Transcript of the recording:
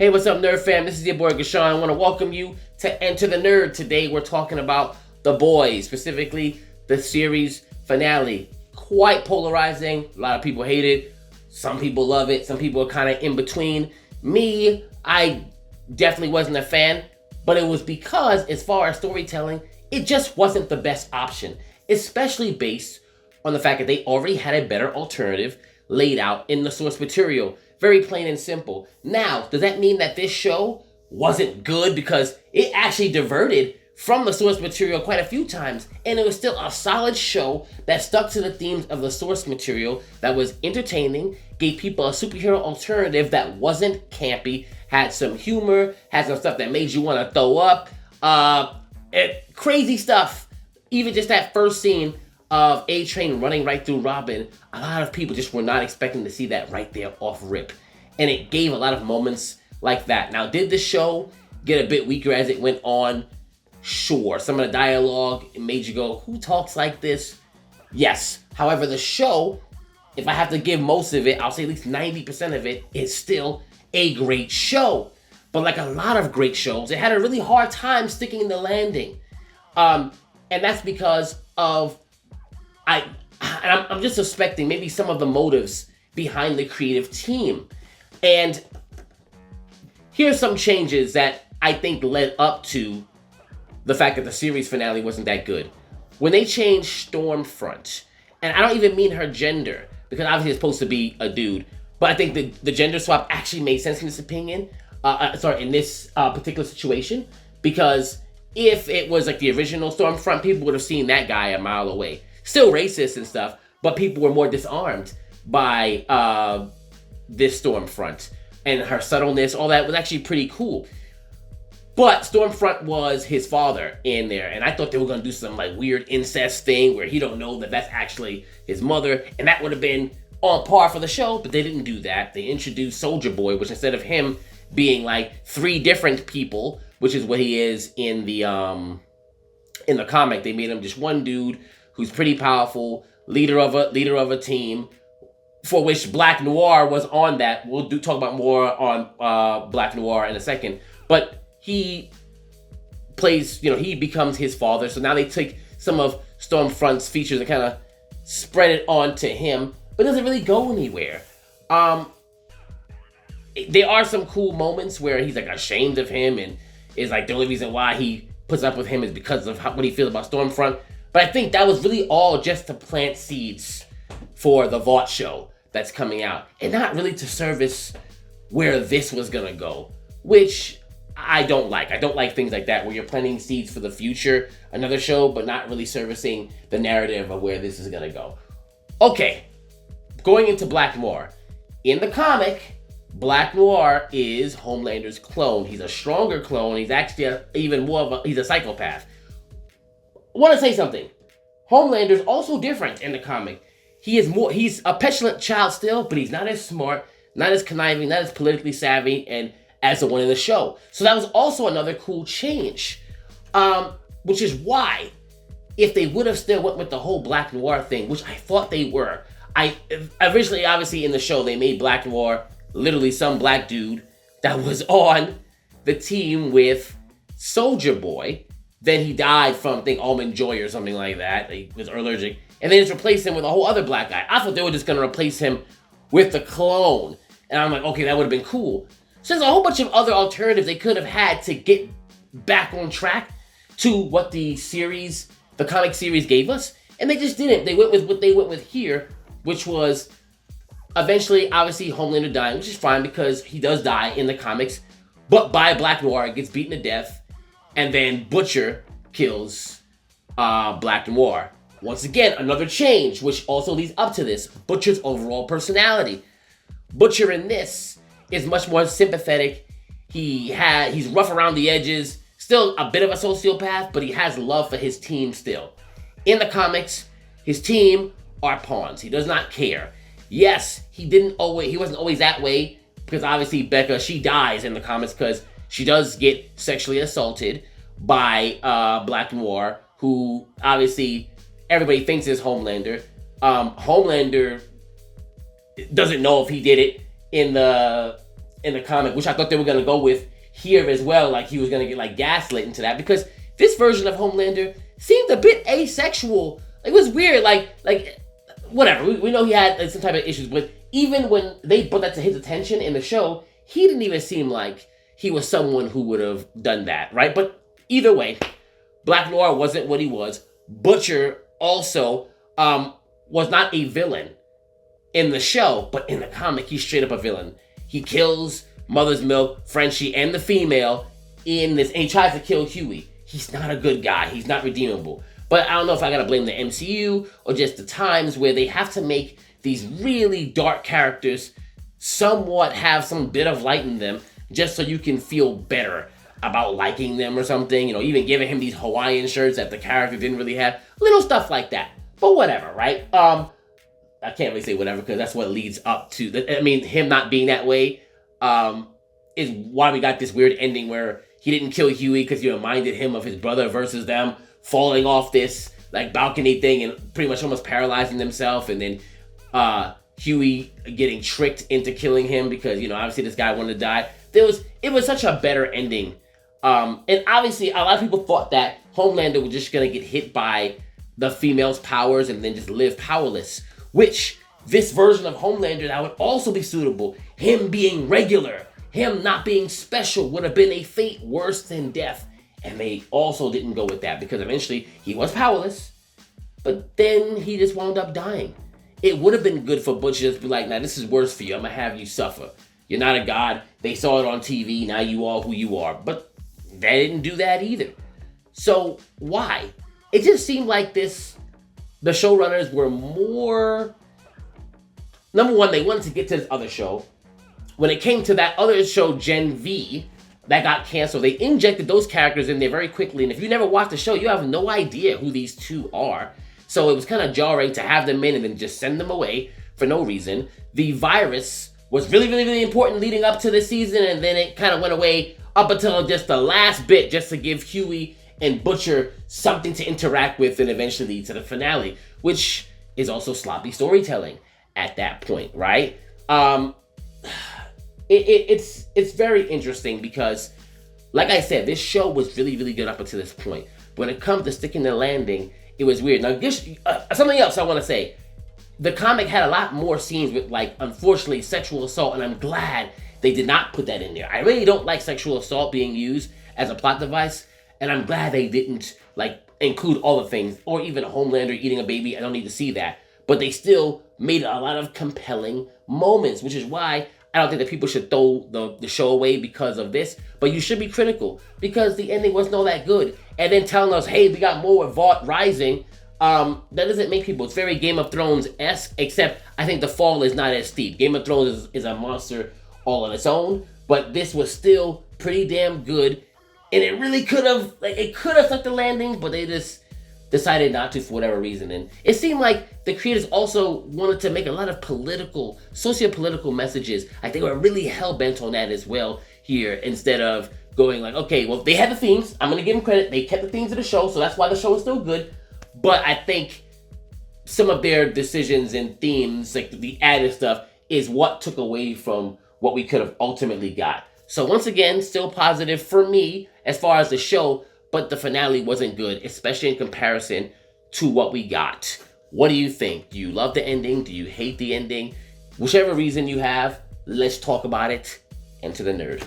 Hey, what's up, Nerd fam? This is your boy Gashawn. I want to welcome you to Enter the Nerd. Today we're talking about The Boys, specifically the series finale. Quite polarizing. A lot of people hate it. Some people love it. Some people are kind of in between. Me, I definitely wasn't a fan, but it was because, as far as storytelling, it just wasn't the best option, especially based on the fact that they already had a better alternative laid out in the source material. Very plain and simple. Now, does that mean that this show wasn't good? Because it actually diverted from the source material quite a few times, and it was still a solid show that stuck to the themes of the source material, that was entertaining, gave people a superhero alternative that wasn't campy, had some humor, had some stuff that made you want to throw up, crazy stuff. Even just that first scene of A-Train running right through Robin, a lot of people just were not expecting to see that right there off rip. And it gave a lot of moments like that. Now, did the show get a bit weaker as it went on? Sure. Some of the dialogue, it made you go, who talks like this? Yes. However, the show, if I have to give most of it, I'll say at least 90% of it, is still a great show. But like a lot of great shows, it had a really hard time sticking the landing. And that's because of I'm just suspecting maybe some of the motives behind the creative team. And here's some changes that I think led up to the fact that the series finale wasn't that good. When they changed Stormfront, and I don't even mean her gender, because obviously it's supposed to be a dude, but I think the gender swap actually made sense in this opinion, in this particular situation, because if it was like the original Stormfront, people would have seen that guy a mile away. Still racist and stuff, but people were more disarmed by this Stormfront. And her subtleness, all that was actually pretty cool. But Stormfront was his father in there, and I thought they were going to do some like weird incest thing where he don't know that that's actually his mother, and that would have been on par for the show, but they didn't do that. They introduced Soldier Boy, which instead of him being like three different people, which is what he is in the comic, they made him just one dude who's pretty powerful, leader of a team, for which Black Noir was on that. We'll talk about more on Black Noir in a second. But he plays, he becomes his father. So now they take some of Stormfront's features and kind of spread it onto him, but it doesn't really go anywhere. There are some cool moments where he's like ashamed of him, and is like the only reason why he puts up with him is because of what he feels about Stormfront. But I think that was really all just to plant seeds for the Vought show that's coming out, and not really to service where this was gonna go, which I don't like. I don't like things like that where you're planting seeds for the future, another show, but not really servicing the narrative of where this is gonna go. Okay, going into Black Noir. In the comic, Black Noir is Homelander's clone. He's a stronger clone. He's actually he's a psychopath. I want to say something. Homelander's also different in the comic. He's a petulant child still, but he's not as smart, not as conniving, not as politically savvy, and as the one in the show. So that was also another cool change. Which is why, if they would have still went with the whole Black Noir thing, which I thought they were, originally, obviously, in the show, they made Black Noir literally some black dude that was on the team with Soldier Boy. Then he died from, I think, almond joy or something like that. He was allergic. And they just replaced him with a whole other black guy. I thought they were just going to replace him with the clone. And I'm like, okay, that would have been cool. So there's a whole bunch of other alternatives they could have had to get back on track to what the comic series gave us. And they just didn't. They went with what they went with here, which was eventually, obviously, Homelander dying, which is fine because he does die in the comics. But by Black Noir, gets beaten to death. And then Butcher kills Black Noir. Once again, another change, which also leads up to this. Butcher's overall personality. Butcher in this is much more sympathetic. He's rough around the edges. Still a bit of a sociopath, but he has love for his team still. In the comics, his team are pawns. He does not care. Yes, he wasn't always that way, because obviously Becca, she dies in the comics because she does get sexually assaulted by Black Noir, who obviously everybody thinks is Homelander. Homelander doesn't know if he did it in the in the comic, which I thought they were gonna go with here as well. Like he was gonna get like gaslit into that, because this version of Homelander seemed a bit asexual. It was weird. Like whatever. We know he had some type of issues, but even when they brought that to his attention in the show, he didn't even seem like he was someone who would have done that, right? But either way, Black Noir wasn't what he was. Butcher also was not a villain in the show, but in the comic, he's straight up a villain. He kills Mother's Milk, Frenchie, and the female in this, and he tries to kill Huey. He's not a good guy. He's not redeemable. But I don't know if I gotta blame the MCU or just the times where they have to make these really dark characters somewhat have some bit of light in them just so you can feel better about liking them or something. You know, even giving him these Hawaiian shirts that the character didn't really have. Little stuff like that. But whatever, right? I can't really say whatever because that's what leads up to, I mean, him not being that way is why we got this weird ending where he didn't kill Huey because he reminded him of his brother versus them falling off this like balcony thing and pretty much almost paralyzing themselves, and then Huey getting tricked into killing him because, you know, obviously this guy wanted to die. It was such a better ending. And obviously a lot of people thought that Homelander was just gonna get hit by the female's powers and then just live powerless, which this version of Homelander that would also be suitable. Him being regular, him not being special would have been a fate worse than death. And they also didn't go with that because eventually he was powerless, but then he just wound up dying. It would have been good for Butcher to be like, nah, this is worse for you. I'm gonna have you suffer. You're not a god. They saw it on TV. Now you are who you are. But they didn't do that either. So why? It just seemed like the showrunners were more, number one, they wanted to get to this other show. When it came to that other show, Gen V, that got canceled, they injected those characters in there very quickly. And if you never watched the show, you have no idea who these two are. So it was kind of jarring to have them in and then just send them away for no reason. The virus was really, really, really important leading up to this season, and then it kind of went away up until just the last bit, just to give Huey and Butcher something to interact with and eventually lead to the finale, which is also sloppy storytelling at that point, right? It's very interesting because, like I said, this show was really, really good up until this point. When it comes to sticking the landing, it was weird. Now, something else I want to say. The comic had a lot more scenes with, like, unfortunately, sexual assault, and I'm glad they did not put that in there. I really don't like sexual assault being used as a plot device, and I'm glad they didn't, like, include all the things, or even Homelander eating a baby. I don't need to see that. But they still made a lot of compelling moments, which is why I don't think that people should throw the show away because of this, but you should be critical because the ending wasn't all that good. And then telling us, hey, we got more with Vought Rising, that doesn't make people. It's very Game of Thrones-esque, except I think the fall is not as steep. Game of Thrones is a monster all on its own, but this was still pretty damn good. And it really could have, stuck the landing, but they just decided not to for whatever reason. And it seemed like the creators also wanted to make a lot of socio-political messages. Like they were really hell-bent on that as well here, instead of going like, okay, well, they had the themes. I'm going to give them credit. They kept the themes of the show, so that's why the show is still good. But I think some of their decisions and themes, like the added stuff, is what took away from what we could have ultimately got. So once again, still positive for me as far as the show, but the finale wasn't good, especially in comparison to what we got. What do you think? Do you love the ending? Do you hate the ending? Whichever reason you have, let's talk about it. Enter the nerd.